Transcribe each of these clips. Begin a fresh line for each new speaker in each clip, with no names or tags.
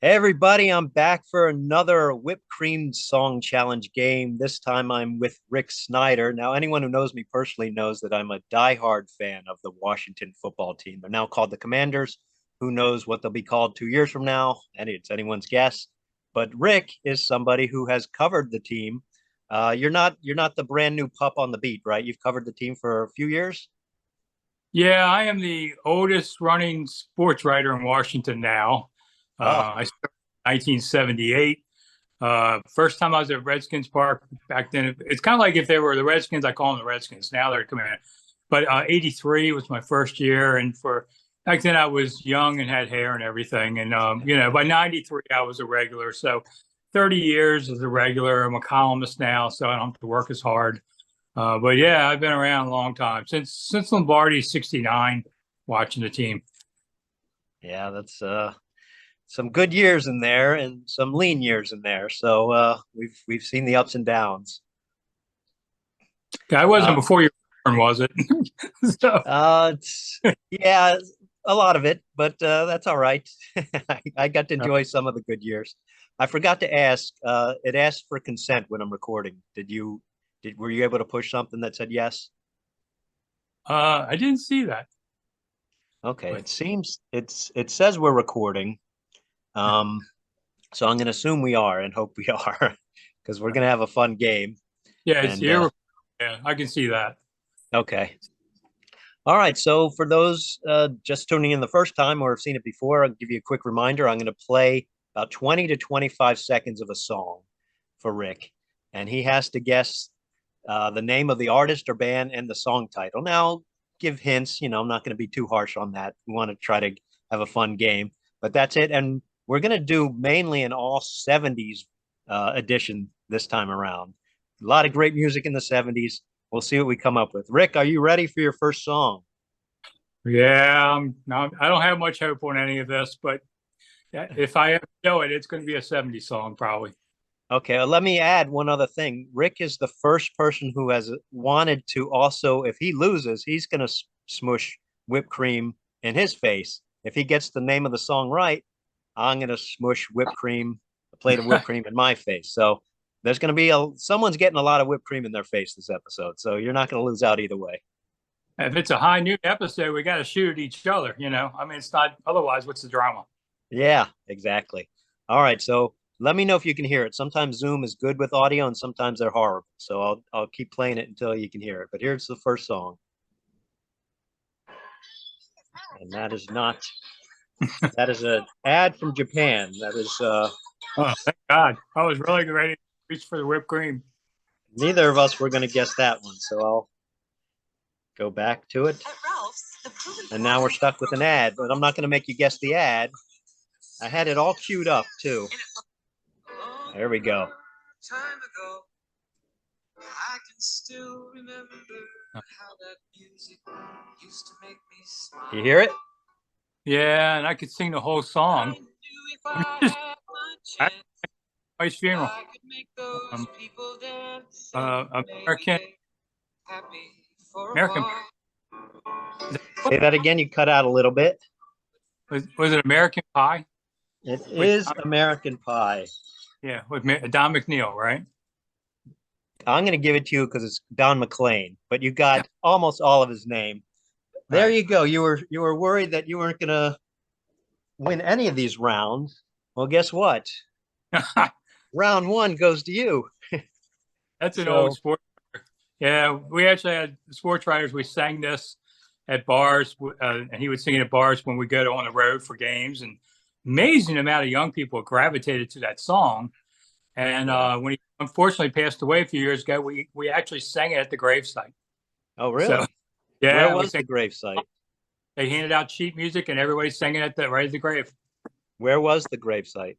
Hey everybody, I'm back for another whipped cream song challenge game. This time I'm with Rick Snider. Now, anyone who knows me personally knows that I'm a diehard fan of the Washington football team. They're now called the Commanders. Who knows what they'll be called 2 years from now? And it's anyone's guess. But Rick is somebody who has covered the team. You're not the brand new pup on the beat, right? You've covered the team for a few years.
Yeah, I am the oldest running sports writer in Washington now.
Oh,
I started in 1978. First time I was at Redskins Park back then. It's kind of like if they were the Redskins, I call them the Redskins. Now they're coming in. But 83 was my first year. And for back then, I was young and had hair and everything. And, by 93, I was a regular. So 30 years as a regular. I'm a columnist now, so I don't have to work as hard. But yeah, I've been around a long time since Lombardi '69, watching the team.
yeah, that's some good years in there and some lean years in there. So we've seen the ups and downs.
I wasn't
Uh,
before you were born, was it? So,
it's yeah, a lot of it, but that's all right. I got to
uh,
enjoy some of the good years. I forgot to ask. It asked for consent when I'm recording. Were you able to push something that said yes?
I didn't see that,
Okay,
but
it seems it says we're recording. Um, so I'm gonna assume we are and hope we are because we're gonna have a fun game.
yeah, it's
And
here. Yeah, I can see that.
okay. All right. So for those just tuning in the first time or have seen it before, I'll give you a quick reminder. I'm going to play about 20 to 25 seconds of a song for Rick, and he has to guess the name of the artist or band and the song title. Now, give hints. I'm not going to be too harsh on that. We want to try to have a fun game, but that's it. And we're going to do mainly an all 70s edition this time around. A lot of great music in the 70s. We'll see what we come up with. Rick, are you ready for your first song?
Yeah, no, I don't have much hope on any of this, but if I ever know it, it's going to be a '70s song, probably.
Okay, let me add one other thing. Rick is the first person who has wanted to also, if he loses, he's going to smush whipped cream in his face. If he gets the name of the song right, I'm going to smush whipped cream, a plate of whipped cream in my face. So there's going to be someone's getting a lot of whipped cream in their face this episode. So you're not going to lose out either way.
If it's a high noon episode, we got to shoot at each other. I mean, it's not otherwise. What's the drama?
Yeah, exactly. All right, so let me know if you can hear it. Sometimes Zoom is good with audio and sometimes they're horrible. So I'll keep playing it until you can hear it. But here's the first song. And that is an ad from Japan. That is
Oh, thank God! I was really ready to reach for the whipped cream.
neither of us were going to guess that one. So I'll go back to it. And now we're stuck with an ad, but I'm not going to make you guess the ad. I had it all queued up too. There we go. Time ago, I can still remember how that music used to make me smile. You hear it?
Yeah, and I could sing the whole song. Just at my funeral. Um, American, American.
Say that again. You cut out a little bit.
Was it American Pie?
It
With
is American Pie.
yeah, with Don McNeil, right?
I'm going to give it to you because it's Don McLean, but you got almost all of his name. There
Right.
you go. You were worried that you weren't going to win any of these rounds. Well, guess what? Round one goes to you.
That's an old
So,
sport. Yeah, we actually had sports writers. We sang this at bars, and he would sing it at bars when we go on the road for games. And amazing amount of young people gravitated to that song. And
yeah.
when he unfortunately passed away a few years ago, we actually sang it at the gravesite.
Oh,
So
really? Where
yeah, we
was
sang.
the gravesite?
They handed out sheet music, and everybody sang it at the right at the grave.
Where was the gravesite?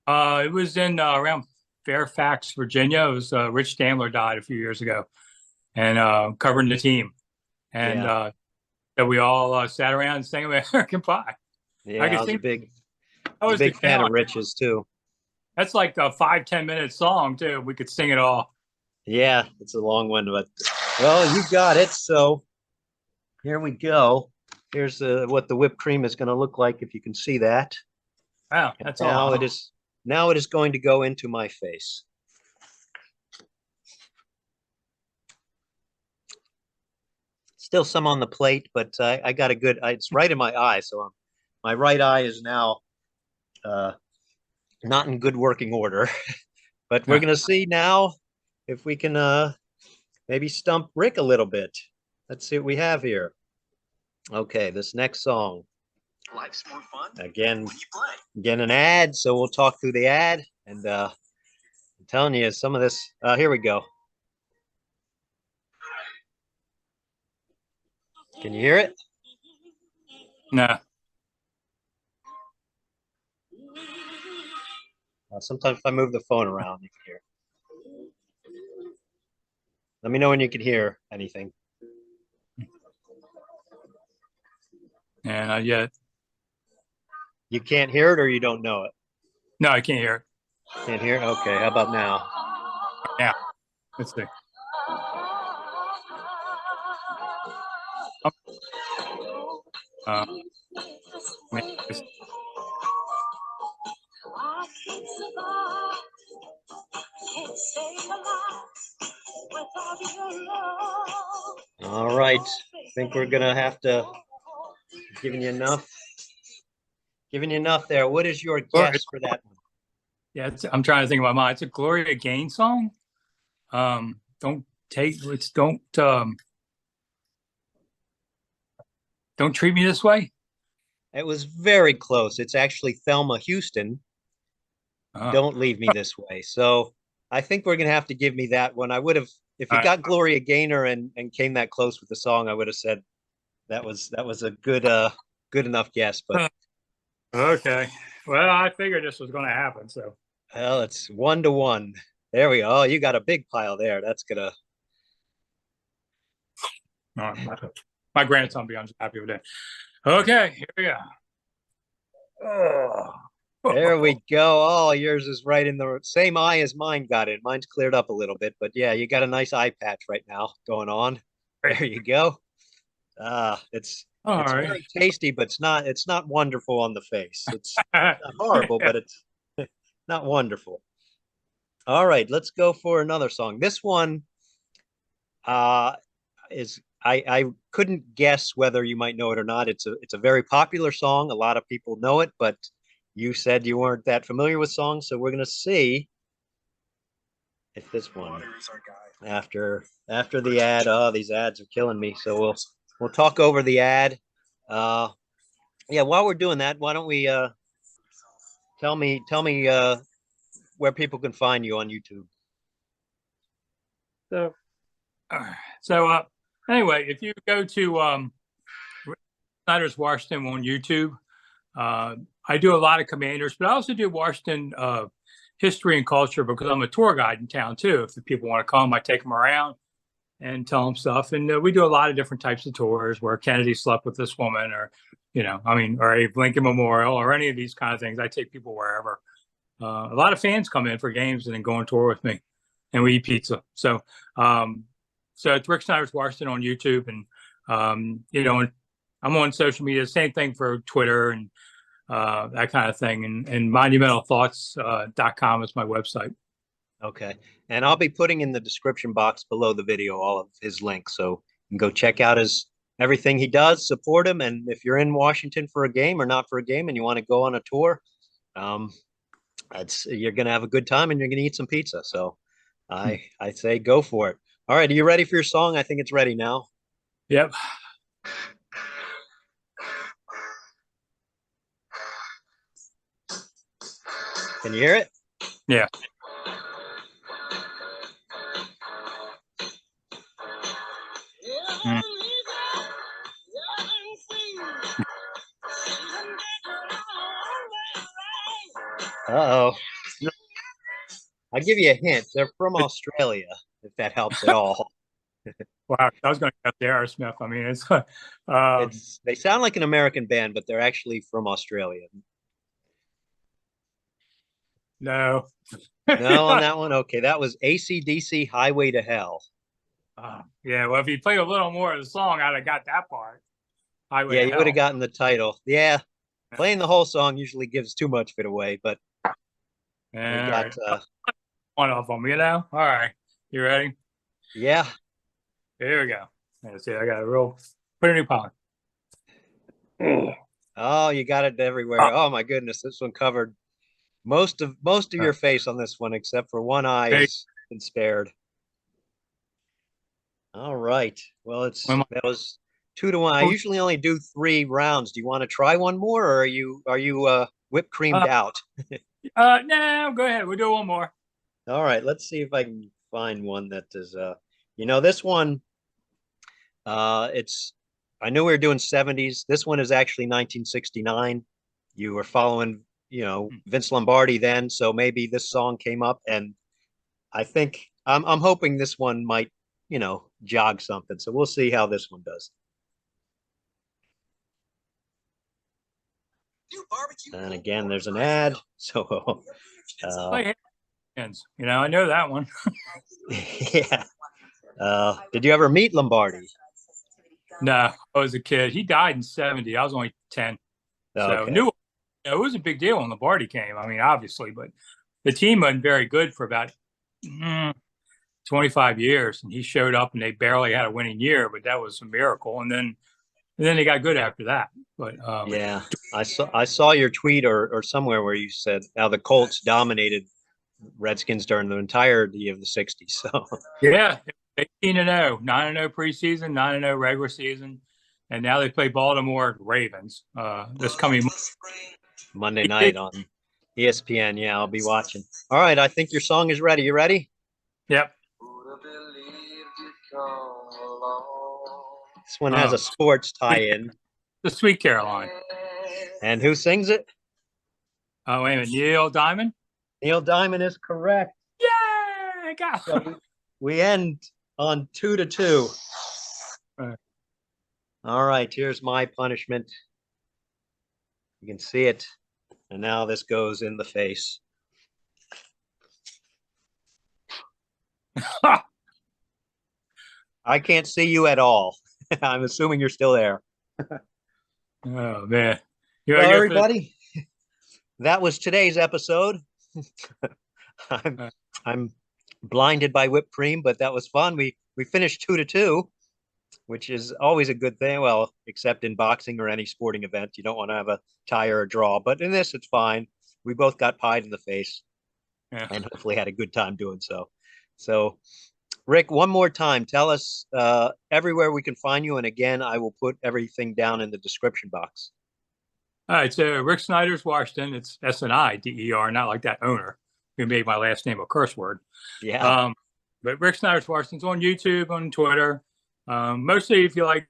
It was in around Fairfax, Virginia. It was Rich Stamler died a few years ago, and covering the team, and
Yeah.
so we all sat around and sang American Pie. I
Yeah,
could
I was a
sing.
big,
I
was a
was the
big fan of
talent.
Rich's too.
That's like a 5-10 minute song too. We could sing it all.
Yeah, it's a long one, but well, you got it. So here we go. Here's what the whipped cream is going to look like if you can see that.
Wow, that's
Now
all.
it is going to go into my face. Still some on the plate, but I got a good. It's right in my eye, so my right eye is now uh, not in good working order. But we're
Huh.
gonna see now if we can maybe stump Rick a little bit. Let's see what we have here. Okay, this next song. Life's more fun again. When you play. Again, an ad. So we'll talk through the ad, and I'm telling you, some of this. Here we go. Can you hear it?
No.
Sometimes if I move the phone around, you can hear. Let me know when you can hear anything.
Yeah, not yet.
You can't hear it, or you don't know it.
No, I can't hear it.
Can't hear it? Okay, how about now?
Now, let's see. Uh,
All right. I think we're gonna have to giving you enough. Giving you enough there. What is your guess for that one?
Yeah, I'm trying to think of my mind. It's a Gloria Gaynor song. Don't take it's don't treat me this way.
It was very close. It's actually Thelma Houston. Don't leave me this way. So I think we're gonna have to give me that one. I would have if you got Gloria Gaynor and came that close with the song, I would have said that was a good enough guess. But
Okay. Well, I figured this was going to happen. So,
well, it's 1-1. There we go. Oh, you got a big pile there. That's gonna.
my grandson will be happy with that. Okay, here we go. Oh.
There we go. Oh, yours is right in the same eye as mine got it. Mine's cleared up a little bit, but yeah, you got a nice eye patch right now going on. There you go. It's
right.
very tasty, but it's not wonderful on the face. It's not horrible, but it's not wonderful. All right, let's go for another song. This one is I couldn't guess whether you might know it or not. It's a very popular song. A lot of people know it, but you said you weren't that familiar with songs, so we're gonna see if this one after the ad. Oh, these ads are killing me. So we'll talk over the ad. Yeah, while we're doing that, why don't we tell me where people can find you on YouTube.
So anyway, if you go to Rick Snider's Washington on YouTube, I do a lot of commanders, but I also do Washington history and culture because I'm a tour guide in town too. If the people want to come, I take them around and tell them stuff. And we do a lot of different types of tours where Kennedy slept with this woman, or or a Lincoln Memorial, or any of these kind of things. I take people wherever. A lot of fans come in for games and then go on tour with me, and we eat pizza. So it's Rick Snider's Washington on YouTube, and I'm on social media. Same thing for Twitter and that kind of thing. And monumentalthoughts.com is my website.
Okay. And I'll be putting in the description box below the video all of his links. So you can go check out everything he does, support him. And if you're in Washington for a game or not for a game and you want to go on a tour, you're going to have a good time and you're going to eat some pizza. So I say go for it. All right. Are you ready for your song? I think it's ready now.
Yep.
Can you hear it?
Yeah.
Uh-oh. I'll give you a hint. They're from Australia, if that helps at all.
Wow, I was going to get the Aerosmith. I mean,
they sound like an American band, but they're actually from Australia.
No.
No, on that one. Okay, that was AC/DC Highway to Hell.
Yeah, well, if you played a little more of the song, I'd have got that part.
Yeah, you would have gotten the title. Yeah, Playing the whole song usually gives too much of it away, but
All
we got
right. One of them, All right. You ready?
yeah.
Here we go. Let's see. I got a real, put a new pound.
Oh, you got it everywhere.
Oh,
Oh my goodness, this one covered most of
uh,
your face on this one, except for one eye
hey,
has been spared. All right. Well, that was 2-1. I usually only do 3 rounds. Do you want to try one more, or are you whipped creamed
uh,
out?
no, go ahead. We'll do one more.
All right, let's see if I can find one that is this one it's I knew we were doing 70s. This one is actually 1969. You were following, Vince Lombardi then, so maybe this song came up, and I think I'm hoping this one might, jog something. So we'll see how this one does. And again, there's an ad. So
Play hands. I know that one.
yeah. Did you ever meet Lombardi?
No, I was a kid. He died in 70. I was only 10. So
Okay.
it was a big deal when Lombardi came. I mean, obviously, but the team wasn't very good for about 25 years. And he showed up and they barely had a winning year, but that was a miracle. And then they got good after that. But
Yeah, I saw your tweet or somewhere where you said how the Colts dominated Redskins during the entirety of the 60s. So
yeah, 18-0, 9-0 preseason, 9-0 regular season. And now they play Baltimore Ravens this coming
Monday night on ESPN. Yeah, I'll be watching. All right, I think your song is ready. You ready?
Yep.
This one has a sports tie-in.
The Sweet Caroline.
And who sings it?
Oh, wait a minute. Neil Diamond?
Neil Diamond is correct.
Yeah, go.
So we end on 2-2. All right, here's my punishment. You can see it. And now this goes in the face. I can't see you at all. I'm assuming you're still there.
Oh, man.
Well, everybody, that was today's episode. I'm blinded by whipped cream, but that was fun. We finished 2-2, which is always a good thing. Well, except in boxing or any sporting event, you don't want to have a tie or a draw. But in this, it's fine. We both got pied in the face, and hopefully had a good time doing so. So, Rick, one more time, tell us everywhere we can find you. And again, I will put everything down in the description box.
All right, so Rick Snider's Washington. It's SNIDER, not like that owner who made my last name a curse word.
Yeah.
But Rick Snider's Washington's on YouTube, on Twitter. Mostly if you like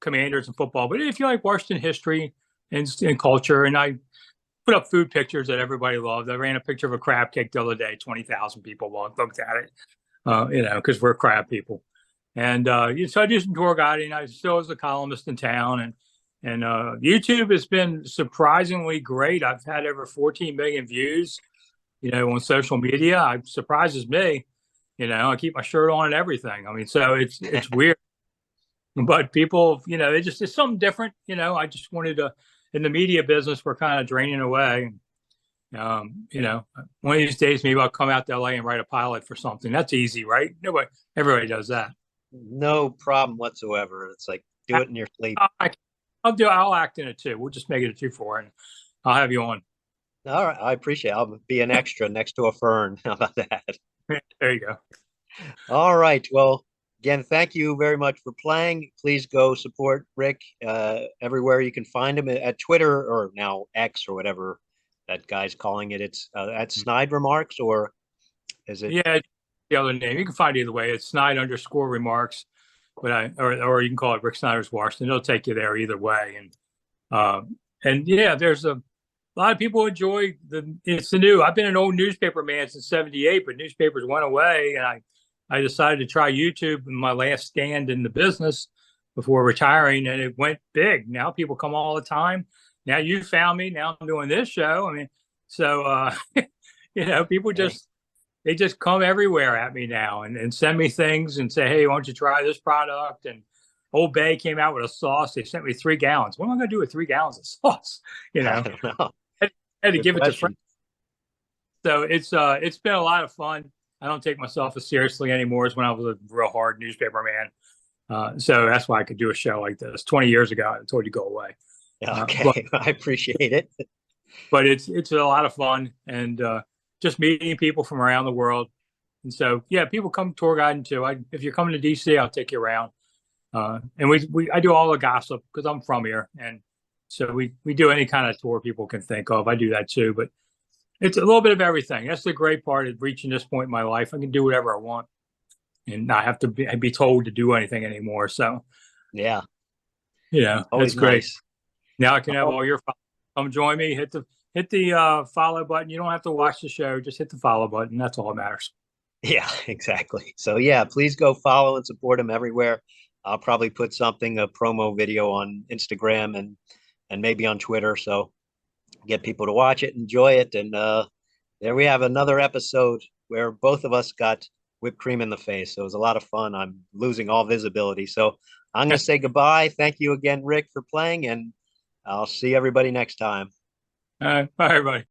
Commanders and football, but if you like Washington history and culture, and I put up food pictures that everybody loved. I ran a picture of a crab cake the other day. 20,000 people looked at it, because we're crab people. And so I do some tour guiding. I still was a columnist in town, and YouTube has been surprisingly great. I've had over 14 million views, on social media. It surprises me. I keep my shirt on and everything. I mean, so it's weird, but people, it's something different. I just wanted to. In the media business, we're kind of draining away. One of these days, maybe I'll come out to LA and write a pilot for something. That's easy, right? Everybody does that.
No problem whatsoever. It's like do it in your sleep.
I'll act in it too. We'll just make it a 2-4, and I'll have you on.
All right, I appreciate it. I'll be an extra next to a fern. How about that?
There you go.
All right. Well, again, thank you very much for playing. Please go support Rick everywhere you can find him at Twitter, or now X, or whatever that guy's calling it. It's at Snide Remarks, or is it?
Yeah, the other name. You can find it either way. It's Snide_remarks, but or you can call it Rick Snider's Washington. It'll take you there either way. And yeah, there's a lot of people enjoy it's the new. I've been an old newspaper man since '78, but newspapers went away, and I decided to try YouTube in my last stand in the business before retiring, and it went big. Now people come all the time. Now you found me. Now I'm doing this show. I mean, so people they just come everywhere at me now and send me things and say, hey, why don't you try this product? And Old Bay came out with a sauce. They sent me 3 gallons. What am I going to do with 3 gallons of sauce? You
I
know,
don't know.
had to
Good
give it to friends.
question.
So it's been a lot of fun. I don't take myself as seriously anymore as when I was a real hard newspaper man. So that's why I could do a show like this. 20 years ago, I told you to go away. But
Okay, I appreciate it.
it's a lot of fun and just meeting people from around the world. And so yeah, people come tour guiding too. If you're coming to DC, I'll take you around. And I do all the gossip because I'm from here, and so we do any kind of tour people can think of. I do that too, but it's a little bit of everything. That's the great part of reaching this point in my life. I can do whatever I want and not have to be told to do anything anymore. So,
Yeah,
that's
always
great.
nice.
Now I can have
Oh,
all your come join me. Hit the follow button. You don't have to watch the show. Just hit the follow button. That's all that matters.
yeah, exactly. So yeah, please go follow and support him everywhere. I'll probably put something, a promo video on Instagram and maybe on Twitter. So get people to watch it, enjoy it. And there we have another episode where both of us got whipped cream in the face. So it was a lot of fun. I'm losing all visibility. So I'm going to say goodbye. Thank you again, Rick, for playing, and I'll see everybody next time.
Bye, everybody.